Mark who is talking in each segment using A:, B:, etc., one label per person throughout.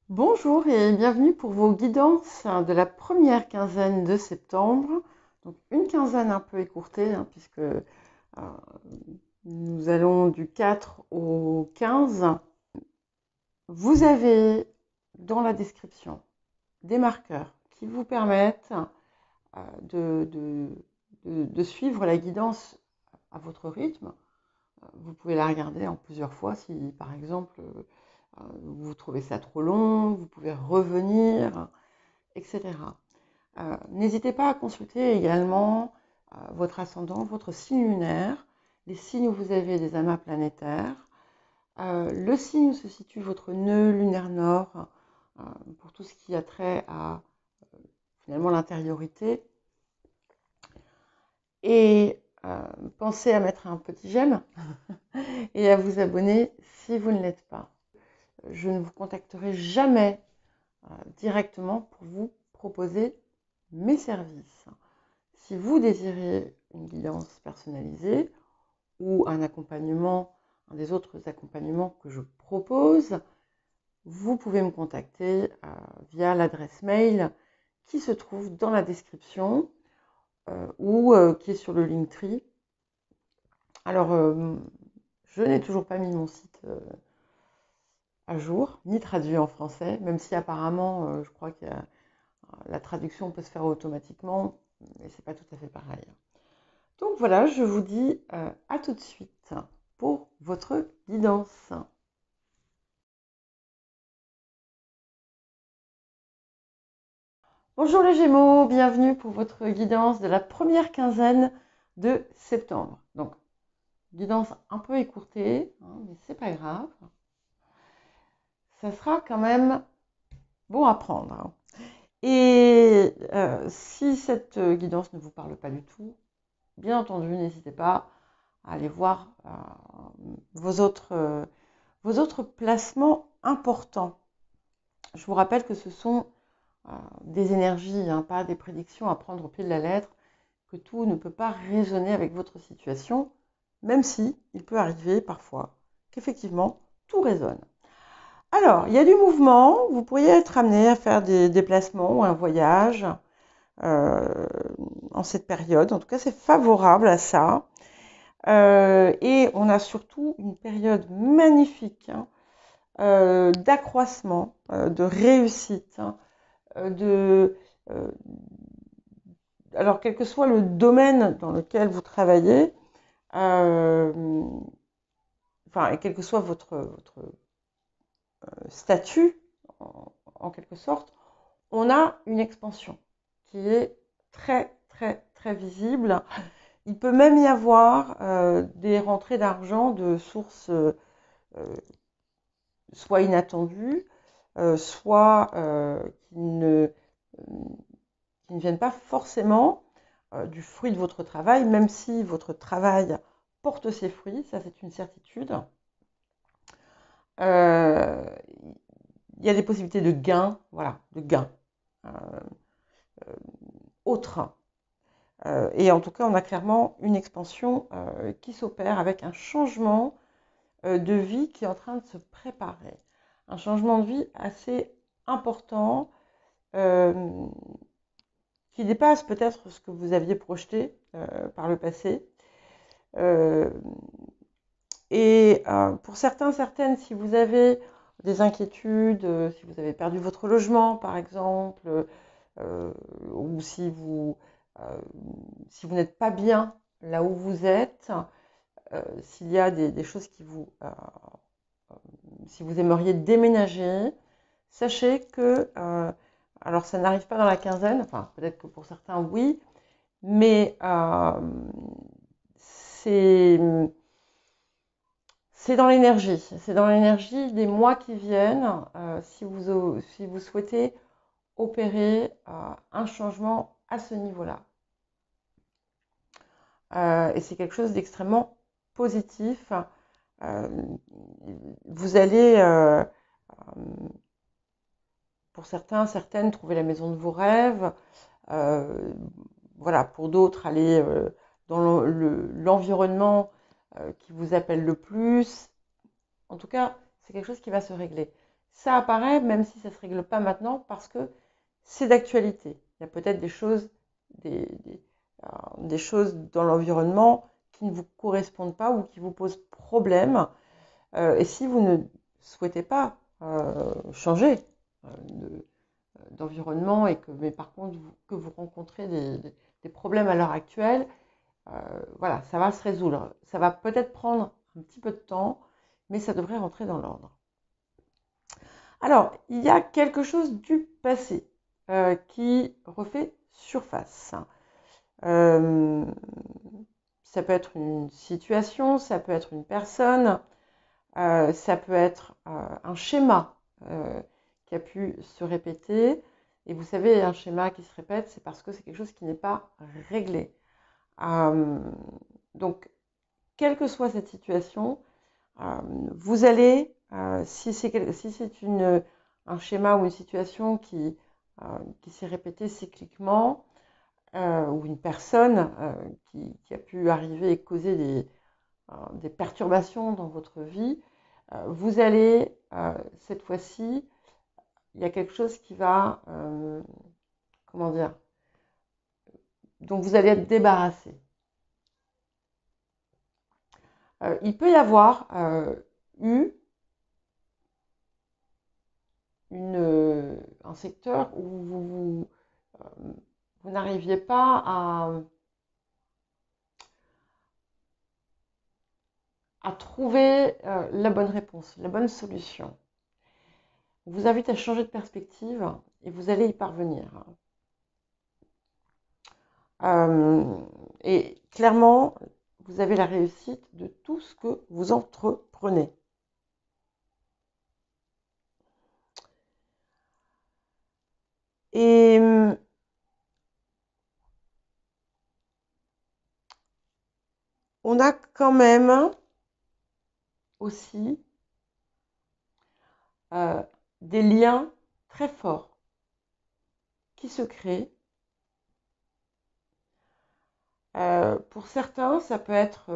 A: Bonjour et bienvenue pour vos guidances de la première quinzaine de septembre. Donc une quinzaine un peu écourtée puisque nous allons du 4 au 15. Vous avez dans la description des marqueurs qui vous permettent de suivre la guidance à votre rythme. Vous pouvez la regarder en plusieurs fois si par exemple vous trouvez ça trop long, vous pouvez revenir, etc. N'hésitez pas à consulter également votre ascendant, votre signe lunaire, les signes où vous avez des amas planétaires, le signe où se situe votre nœud lunaire nord, pour tout ce qui a trait à finalement l'intériorité. Et pensez à mettre un petit j'aime et à vous abonner si vous ne l'êtes pas. Je ne vous contacterai jamais directement pour vous proposer mes services. Si vous désirez une guidance personnalisée ou un accompagnement, un des autres accompagnements que je propose, vous pouvez me contacter via l'adresse mail qui se trouve dans la description ou qui est sur le Linktree. Alors, je n'ai toujours pas mis mon site à jour, ni traduit en français, même si apparemment, je crois que la traduction peut se faire automatiquement, mais c'est pas tout à fait pareil. Donc voilà, je vous dis à tout de suite pour votre guidance. Bonjour les Gémeaux, bienvenue pour votre guidance de la première quinzaine de septembre. Donc, guidance un peu écourtée, mais c'est pas grave. Ça sera quand même bon à prendre. Et si cette guidance ne vous parle pas du tout, bien entendu, n'hésitez pas à aller voir vos autres placements importants. Je vous rappelle que ce sont des énergies, pas des prédictions à prendre au pied de la lettre, que tout ne peut pas résonner avec votre situation, même si il peut arriver parfois qu'effectivement tout résonne. Alors, il y a du mouvement, vous pourriez être amené à faire des déplacements ou un voyage en cette période. En tout cas, c'est favorable à ça. Et on a surtout une période magnifique d'accroissement, de réussite, de, euh, alors quel que soit le domaine dans lequel vous travaillez, enfin, et quel que soit votre statut, en quelque sorte, on a une expansion qui est très, très, très visible. Il peut même y avoir des rentrées d'argent de sources soit inattendues, soit qui ne viennent pas forcément du fruit de votre travail, même si votre travail porte ses fruits, ça c'est une certitude. Il y a des possibilités de gains, voilà, de gains autres. Et en tout cas, on a clairement une expansion qui s'opère avec un changement de vie qui est en train de se préparer. Un changement de vie assez important qui dépasse peut-être ce que vous aviez projeté par le passé. Et pour certains, certaines, si vous avez des inquiétudes, si vous avez perdu votre logement par exemple, ou si vous n'êtes pas bien là où vous êtes, s'il y a des choses si vous aimeriez déménager, sachez que, alors ça n'arrive pas dans la quinzaine, enfin peut-être que pour certains oui, mais c'est c'est dans l'énergie des mois qui viennent, si vous souhaitez opérer un changement à ce niveau-là. Et c'est quelque chose d'extrêmement positif. Vous allez, pour certains, certaines, trouver la maison de vos rêves. Voilà, pour d'autres, aller dans l'environnement qui vous appelle le plus. En tout cas, c'est quelque chose qui va se régler. ça apparaît, même si ça ne se règle pas maintenant, parce que c'est d'actualité. Il y a peut-être des choses dans l'environnement qui ne vous correspondent pas ou qui vous posent problème. Et si vous ne souhaitez pas changer d'environnement mais par contre que vous rencontrez des problèmes à l'heure actuelle, voilà, ça va se résoudre. Ça va peut-être prendre un petit peu de temps, mais ça devrait rentrer dans l'ordre. Alors, il y a quelque chose du passé qui refait surface. Ça peut être une situation, ça peut être une personne, ça peut être un schéma qui a pu se répéter. Et vous savez, un schéma qui se répète, c'est parce que c'est quelque chose qui n'est pas réglé. Donc, quelle que soit cette situation, vous allez, si c'est un schéma ou une situation qui s'est répétée cycliquement, ou une personne qui a pu arriver et causer des perturbations dans votre vie, vous allez, cette fois-ci, il y a quelque chose qui va, comment dire, dont vous allez être débarrassé. Il peut y avoir eu un secteur où vous n'arriviez pas à trouver la bonne réponse, la bonne solution. Je vous invite à changer de perspective et vous allez y parvenir. Et clairement, vous avez la réussite de tout ce que vous entreprenez. Et on a quand même aussi des liens très forts qui se créent. Pour certains, ça peut être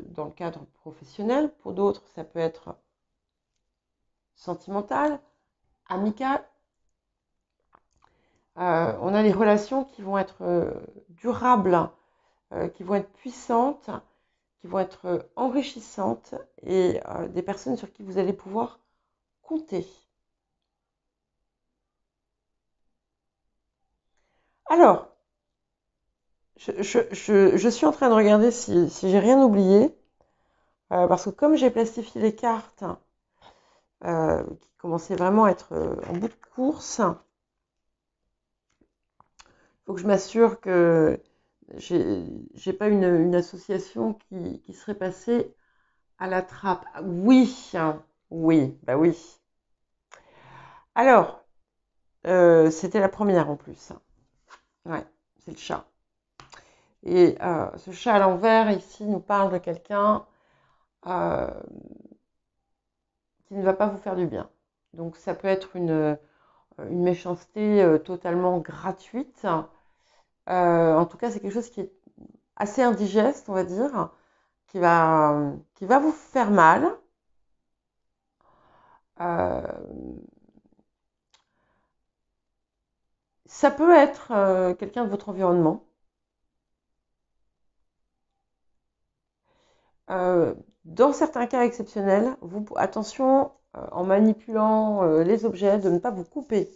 A: dans le cadre professionnel, pour d'autres, ça peut être sentimental, amical. On a des relations qui vont être durables, qui vont être puissantes, qui vont être enrichissantes et des personnes sur qui vous allez pouvoir compter. Alors, je suis en train de regarder si j'ai rien oublié, parce que comme j'ai plastifié les cartes qui commençaient vraiment à être en bout de course, il faut que je m'assure que j'ai pas une association qui serait passée à la trappe. Oui, oui, bah oui. Alors, c'était la première en plus. Ouais, c'est le chat. Et ce chat à l'envers ici nous parle de quelqu'un qui ne va pas vous faire du bien. Donc ça peut être une méchanceté totalement gratuite. En tout cas, c'est quelque chose qui est assez indigeste, on va dire, qui va vous faire mal. Ça peut être quelqu'un de votre environnement. Dans certains cas exceptionnels, attention en manipulant les objets de ne pas vous couper.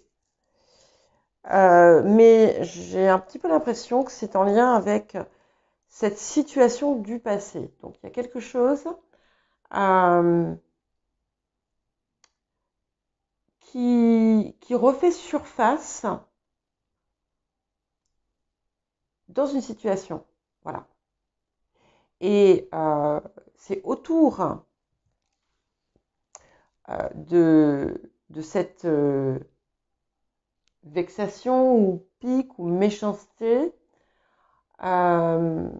A: Mais j'ai un petit peu l'impression que c'est en lien avec cette situation du passé. Donc il y a quelque chose qui refait surface dans une situation. Voilà. Et c'est autour de cette vexation ou pique ou méchanceté que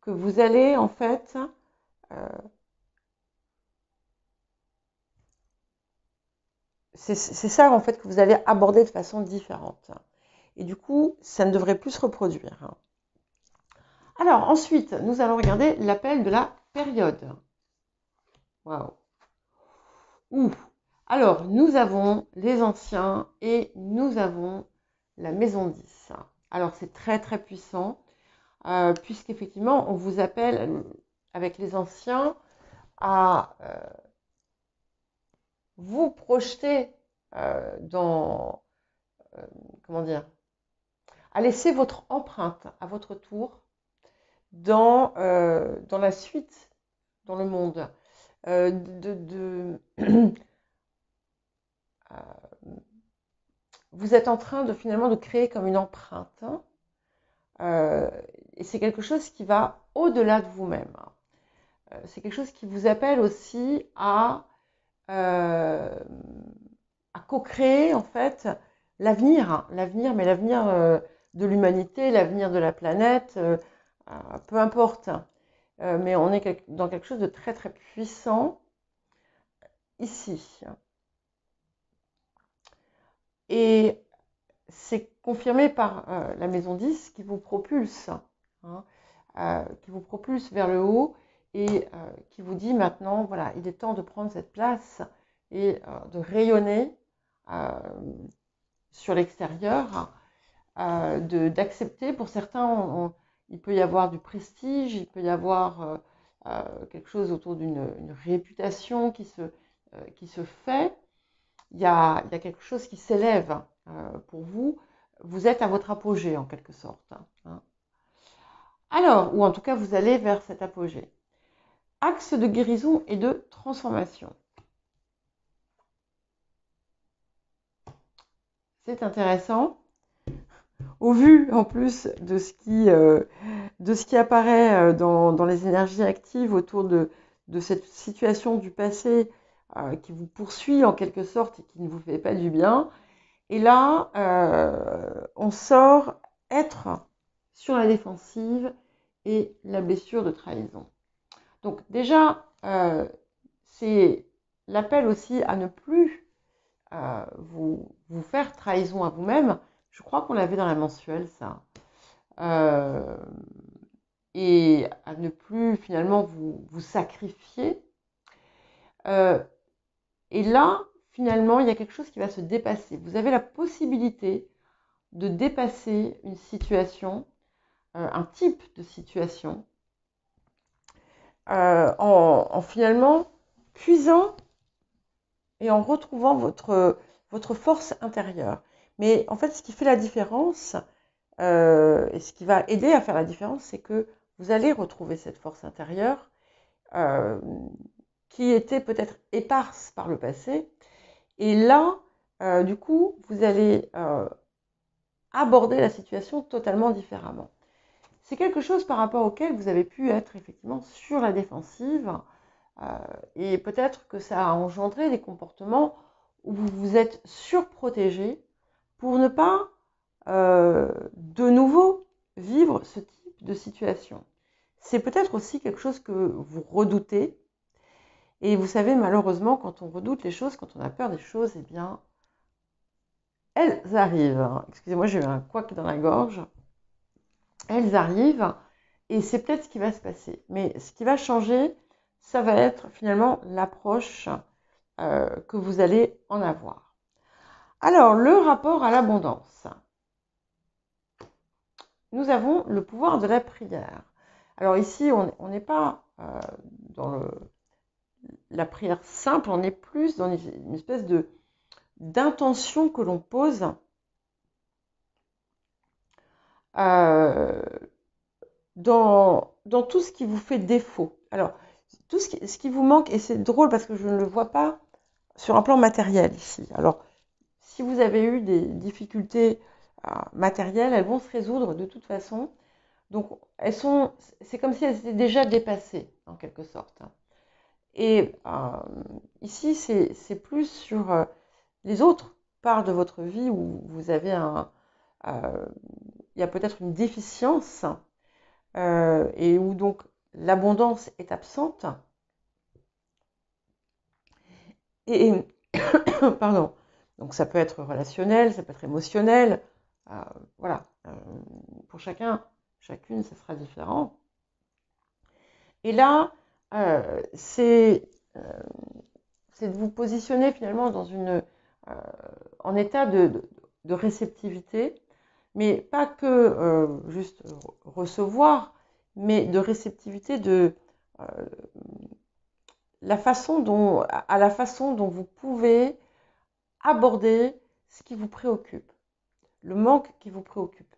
A: vous allez en fait c'est ça en fait que vous allez aborder de façon différente. Et du coup, ça ne devrait plus se reproduire. Alors ensuite, nous allons regarder l'appel de la période. Waouh. Ouh. Alors, nous avons les anciens et nous avons la maison 10. Alors, c'est très très puissant, puisqu'effectivement, on vous appelle avec les anciens à vous projeter dans, comment dire, à laisser votre empreinte à votre tour dans la suite, dans le monde. Vous êtes en train de finalement de créer comme une empreinte, hein, et c'est quelque chose qui va au-delà de vous-même. C'est quelque chose qui vous appelle aussi euh, à co-créer en fait l'avenir, hein, l'avenir, mais l'avenir de l'humanité, l'avenir de la planète, peu importe. Mais on est dans quelque chose de très très puissant ici. Et c'est confirmé par la maison 10 qui vous propulse, hein, qui vous propulse vers le haut et qui vous dit maintenant, voilà, il est temps de prendre cette place et de rayonner sur l'extérieur, d'accepter. Pour certains, il peut y avoir du prestige, il peut y avoir quelque chose autour d'une réputation qui se fait. Il y a quelque chose qui s'élève pour vous. Vous êtes à votre apogée en quelque sorte, hein. Alors, ou en tout cas, vous allez vers cet apogée. Axe de guérison et de transformation. C'est intéressant. Au vu en plus de ce qui apparaît dans les énergies actives autour de cette situation du passé qui vous poursuit en quelque sorte et qui ne vous fait pas du bien. Et là, on sort être sur la défensive et la blessure de trahison. Donc déjà, c'est l'appel aussi à ne plus vous faire trahison à vous-même. Je crois qu'on l'avait dans la mensuelle, ça. Et à ne plus finalement vous sacrifier. Et là, finalement, il y a quelque chose qui va se dépasser. Vous avez la possibilité de dépasser une situation, un type de situation, en finalement puisant et en retrouvant votre force intérieure. Mais en fait, ce qui fait la différence, et ce qui va aider à faire la différence, c'est que vous allez retrouver cette force intérieure qui était peut-être éparse par le passé. Et là, du coup, vous allez aborder la situation totalement différemment. C'est quelque chose par rapport auquel vous avez pu être effectivement sur la défensive et peut-être que ça a engendré des comportements où vous vous êtes surprotégé pour ne pas de nouveau vivre ce type de situation. C'est peut-être aussi quelque chose que vous redoutez. Et vous savez, malheureusement, quand on redoute les choses, quand on a peur des choses, eh bien, elles arrivent. Excusez-moi, j'ai eu un couac dans la gorge. Elles arrivent et c'est peut-être ce qui va se passer. Mais ce qui va changer, ça va être finalement l'approche que vous allez en avoir. Alors, le rapport à l'abondance. Nous avons le pouvoir de la prière. Alors ici, on n'est pas dans la prière simple, on est plus dans une espèce d'intention que l'on pose dans tout ce qui vous fait défaut. Alors, tout ce qui vous manque, et c'est drôle parce que je ne le vois pas sur un plan matériel ici. Alors, si vous avez eu des difficultés matérielles, elles vont se résoudre de toute façon. Donc, c'est comme si elles étaient déjà dépassées, en quelque sorte. Et ici, c'est plus sur les autres parts de votre vie où vous avez il y a peut-être une déficience et où donc l'abondance est absente. Et pardon. Donc ça peut être relationnel, ça peut être émotionnel. Voilà. Pour chacune, ça sera différent. Et là, c'est c'est de vous positionner finalement dans en état de réceptivité, mais pas que juste recevoir, mais de réceptivité à la façon dont vous pouvez aborder ce qui vous préoccupe, le manque qui vous préoccupe.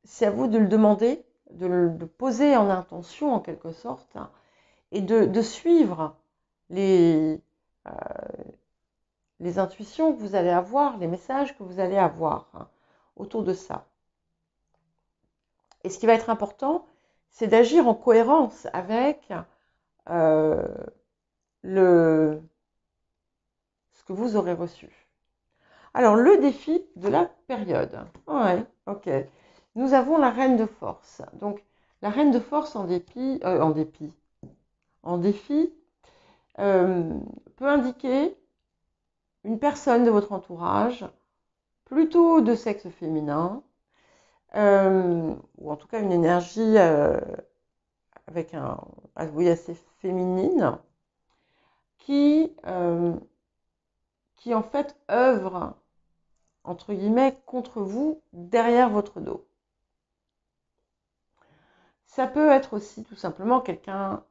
A: C'est à vous de le demander, de le poser en intention en quelque sorte, hein, et de suivre les intuitions que vous allez avoir, les messages que vous allez avoir, hein, autour de ça. Et ce qui va être important, c'est d'agir en cohérence avec ce que vous aurez reçu. Alors, le défi de la période. Ouais, ok. Nous avons la reine de force. Donc, la reine de force en défi, peut indiquer une personne de votre entourage, plutôt de sexe féminin, ou en tout cas une énergie avec assez féminine, qui en fait œuvre, entre guillemets, contre vous, derrière votre dos. Ça peut être aussi tout simplement quelqu'un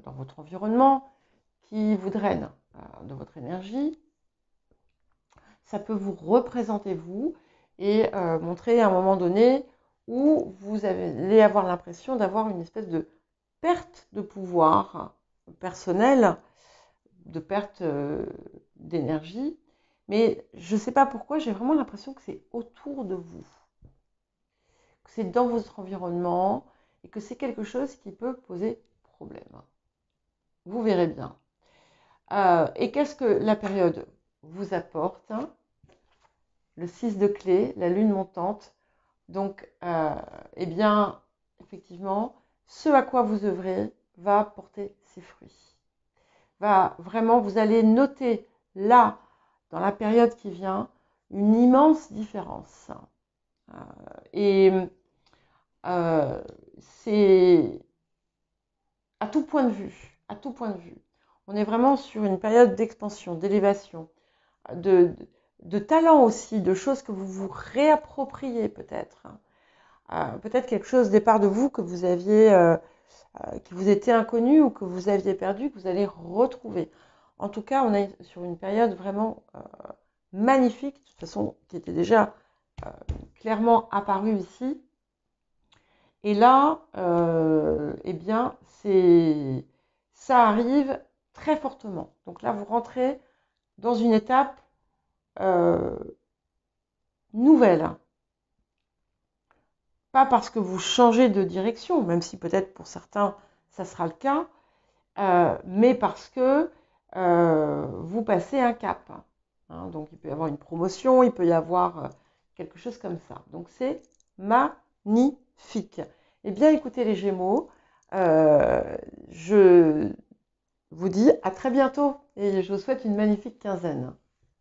A: dans votre environnement qui vous draine de votre énergie. Ça peut vous représenter vous et montrer à un moment donné où vous allez avoir l'impression d'avoir une espèce de perte de pouvoir personnel, de perte d'énergie. Mais je ne sais pas pourquoi, j'ai vraiment l'impression que c'est autour de vous, que c'est dans votre environnement et que c'est quelque chose qui peut poser problème. Vous verrez bien. Et qu'est-ce que la période vous apporte, hein? Le 6 de clé, la lune montante. Donc, eh bien, effectivement, ce à quoi vous œuvrez va porter ses fruits. Vous allez noter là, dans la période qui vient, une immense différence. C'est à tout point de vue, à tout point de vue. On est vraiment sur une période d'expansion, d'élévation, de talent aussi, de choses que vous vous réappropriez peut-être. Peut-être quelque chose départ de vous que vous aviez, qui vous était inconnu ou que vous aviez perdu, que vous allez retrouver. En tout cas, on est sur une période vraiment magnifique, de toute façon, qui était déjà clairement apparue ici. Et là, eh bien, ça arrive très fortement. Donc là, vous rentrez dans une étape nouvelle. Pas parce que vous changez de direction, même si peut-être pour certains, ça sera le cas, mais parce que vous passez un cap. Hein. Donc, il peut y avoir une promotion, il peut y avoir quelque chose comme ça. Donc, c'est magnifique. Eh bien, écoutez les Gémeaux, je vous dis à très bientôt et je vous souhaite une magnifique quinzaine.